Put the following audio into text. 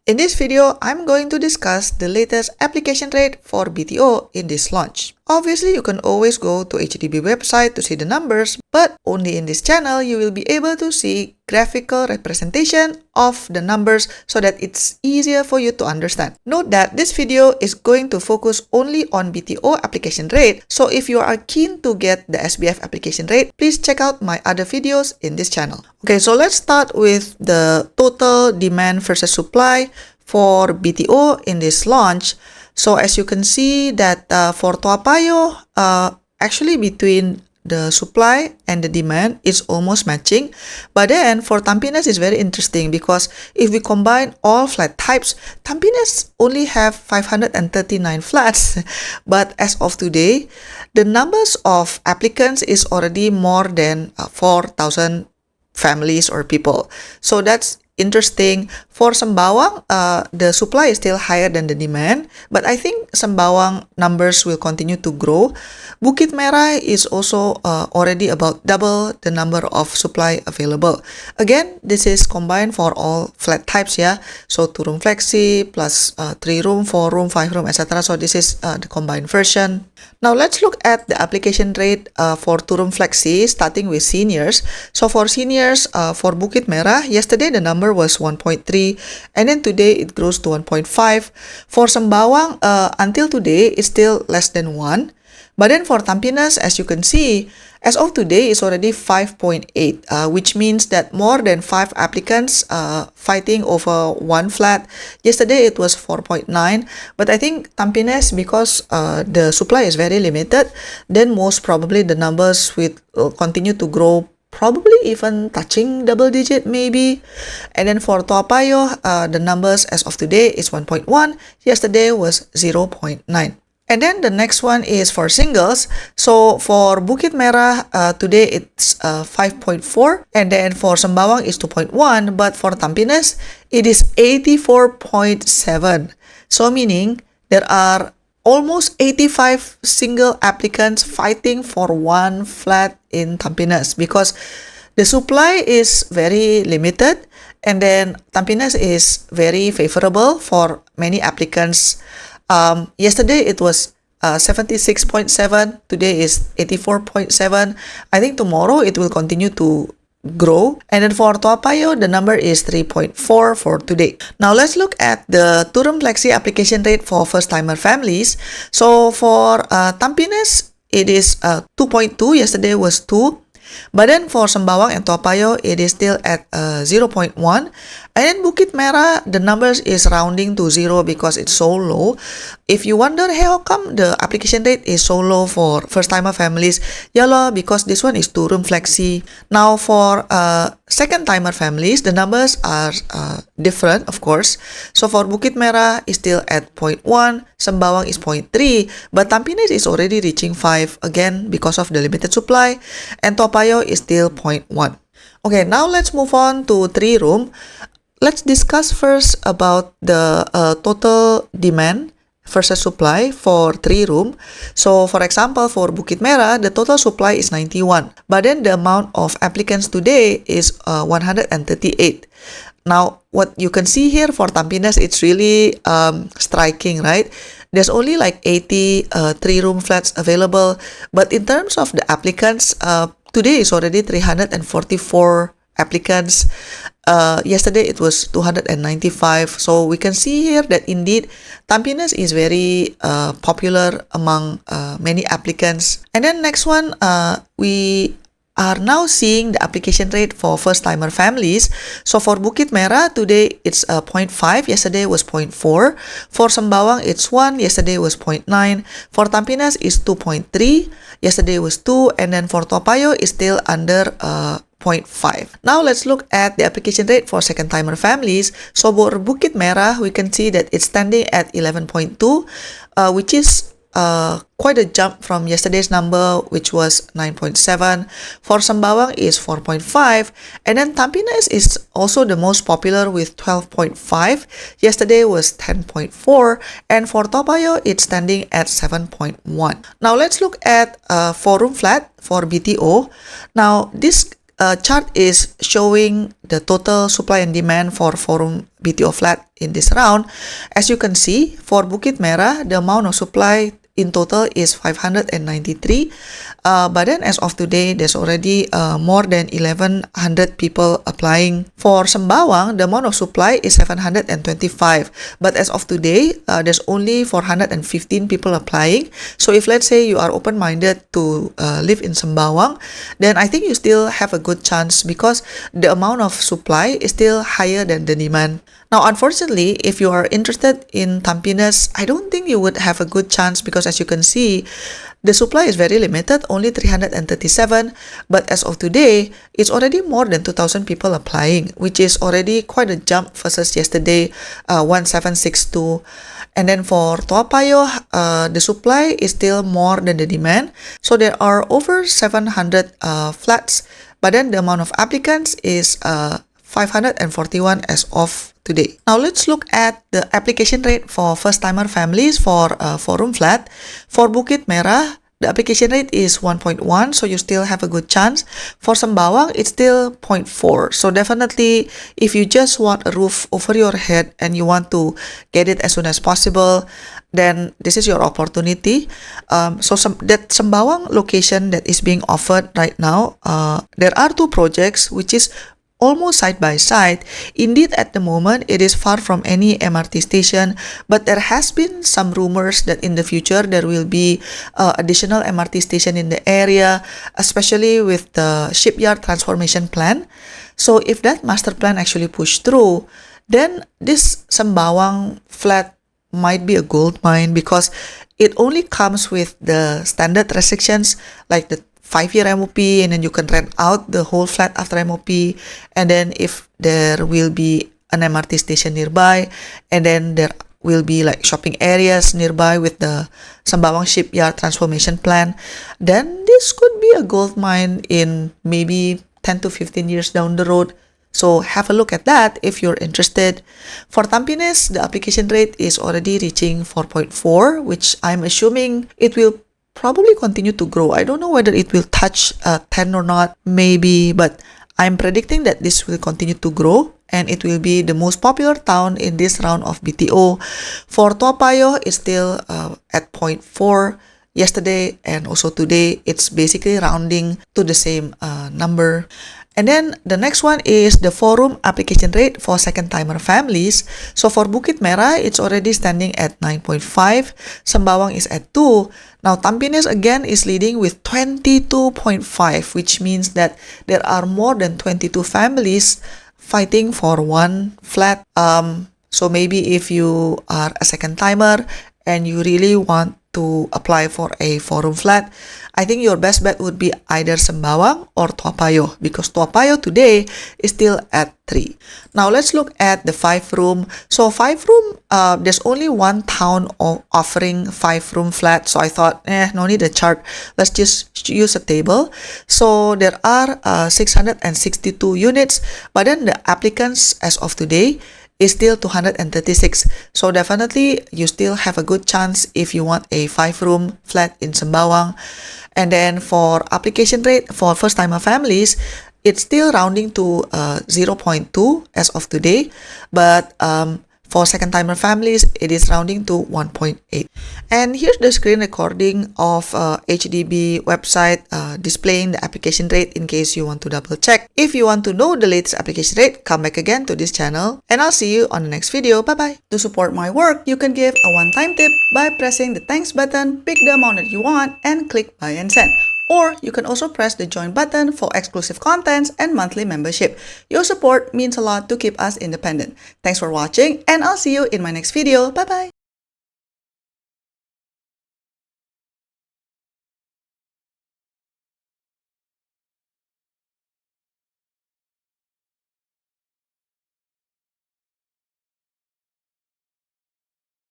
In this video, I'm going to discuss the latest application rate for BTO in this launch. Obviously, you can always go to HDB website to see the numbers, but only in this channel you will be able to see graphical representation of the numbers so that it's easier for you to understand. Note that this video is going to focus only on BTO application rate, so if you are keen to get the SBF application rate, please check out my other videos in this channel. Okay, so let's start with the total demand versus supply for BTO in this launch. So as you can see that for Toa Payoh, actually between the supply and the demand is almost matching. But then for Tampines is very interesting because if we combine all flat types, Tampines only have 539 flats. But as of today, the numbers of applicants is already more than 4,000 families or people. So that's interesting. For Sembawang, the supply is still higher than the demand, but I think Sembawang numbers will continue to grow. Bukit Merah is also already about double the number of supply available. Again, this is combined for all flat types, yeah. So 2-room flexi plus 3-room, 4-room, 5-room, etc. So this is the combined version. Now let's look at the application rate for 2-room flexi, starting with seniors. So for seniors, for Bukit Merah, yesterday the number was 1.3, and then today it grows to 1.5. For Sembawang, until today it's still less than 1. But then for Tampines, as you can see, as of today it's already 5.8, which means that more than 5 applicants fighting over one flat. Yesterday it was 4.9, but I think Tampines, because the supply is very limited, then most probably the numbers will continue to grow, probably even touching double digit maybe. And then for Toa Payoh, the numbers as of today is 1.1, yesterday was 0.9. And then the next one is for singles. So for Bukit Merah, today it's 5.4, and then for Sembawang is 2.1, but for Tampines, it is 84.7. So meaning there are almost 85 single applicants fighting for one flat in Tampines because the supply is very limited, and then Tampines is very favorable for many applicants. Yesterday it was 76.7, today is 84.7. I think tomorrow it will continue to grow. And then for Toa Payoh, the number is 3.4 for today. Now let's look at the 2-room flexi application rate for first-timer families. So for Tampines, it is 2.2. Yesterday was 2. But then for Sembawang and Toa Payoh, it is still at 0.1. And then Bukit Merah, the numbers is rounding to 0 because it's so low. If you wonder, hey, how come the application rate is so low for first-timer families? Yeah, because this one is 2-room flexi. Now for second-timer families, the numbers are different, of course. So for Bukit Merah is still at 0.1, Sembawang is 0.3, but Tampines is already reaching 5 again because of the limited supply, and Toa Payoh is still 0.1. Okay, now let's move on to 3-room. Let's discuss first about the total demand versus supply for 3-room. So for example, for Bukit Merah, the total supply is 91, but then the amount of applicants today is 138. Now, what you can see here for Tampines, it's really striking, right? There's only like 80 3-room flats available, but in terms of the applicants, today is already 344 applicants. Yesterday it was 295. So we can see here that indeed Tampines is very popular among many applicants. And then next one, we are now seeing the application rate for first-timer families. So for Bukit Merah, today it's 0.5, yesterday was 0.4. For Sembawang, it's 1, yesterday was 0.9. For Tampines, is 2.3, yesterday was 2. And then for Toa Payoh, is still under 0.5. Now let's look at the application rate for second-timer families. So for Bukit Merah, we can see that it's standing at 11.2, which is quite a jump from yesterday's number, which was 9.7. For Sembawang is 4.5, and then Tampines is also the most popular with 12.5. Yesterday was 10.4, and for Toa Payoh it's standing at 7.1. Now let's look at 4-room flat for BTO. Now this chart is showing the total supply and demand for forum BTO flat in this round. As you can see, for Bukit Merah, the amount of supply in total is 593, but then as of today, there's already more than 1,100 people applying. For Sembawang, the amount of supply is 725, but as of today, there's only 415 people applying. So if let's say you are open-minded to live in Sembawang, then I think you still have a good chance because the amount of supply is still higher than the demand. Now, unfortunately, if you are interested in Tampines, I don't think you would have a good chance because as you can see, the supply is very limited, only 337, but as of today, it's already more than 2,000 people applying, which is already quite a jump versus yesterday, 1,762. And then for Toa Payoh, the supply is still more than the demand. So there are over 700 flats, but then the amount of applicants is 541 as of today. Now let's look at the application rate for first-timer families for forum flat. For Bukit Merah, the application rate is 1.1, so you still have a good chance. For Sembawang, it's still 0.4. So definitely, if you just want a roof over your head and you want to get it as soon as possible, then this is your opportunity. That Sembawang location that is being offered right now, there are two projects which is almost side by side. Indeed, at the moment, it is far from any MRT station, but there has been some rumors that in the future there will be additional MRT station in the area, especially with the shipyard transformation plan. So if that master plan actually pushed through, then this Sembawang flat might be a gold mine because it only comes with the standard restrictions like the 5-year MOP, and then you can rent out the whole flat after MOP, and then if there will be an MRT station nearby, and then there will be like shopping areas nearby with the Sembawang shipyard transformation plan, then this could be a gold mine in maybe 10 to 15 years down the road. So have a look at that if you're interested. For Tampines, the application rate is already reaching 4.4, which I'm assuming it will probably continue to grow. I don't know whether it will touch 10 or not, maybe, but I'm predicting that this will continue to grow and it will be the most popular town in this round of BTO. For Toa Payoh, it's still at 0.4 yesterday and also today. It's basically rounding to the same number. And then the next one is the forum application rate for second-timer families. So for Bukit Merah, it's already standing at 9.5. Sembawang is at 2. Now Tampines again is leading with 22.5, which means that there are more than 22 families fighting for one flat. So maybe if you are a second-timer and you really want to apply for a forum flat, I think your best bet would be either Sembawang or Toa Payoh because Toa Payoh today is still at 3. Now let's look at the 5-room. So 5-room, there's only one town offering 5-room flat. So I thought, no need a chart. Let's just use a table. So there are 662 units, but then the applicants as of today is still 236. So definitely you still have a good chance if you want a 5-room flat in Sembawang. And then for application rate for first-timer families, it's still rounding to 0.2 as of today. But for second-timer families, it is rounding to 1.8. And here's the screen recording of HDB website displaying the application rate in case you want to double check. If you want to know the latest application rate, come back again to this channel and I'll see you on the next video. Bye-bye. To support my work, you can give a one-time tip by pressing the thanks button, pick the amount that you want, and click buy and send. Or you can also press the join button for exclusive contents and monthly membership. Your support means a lot to keep us independent. Thanks for watching and I'll see you in my next video. Bye bye.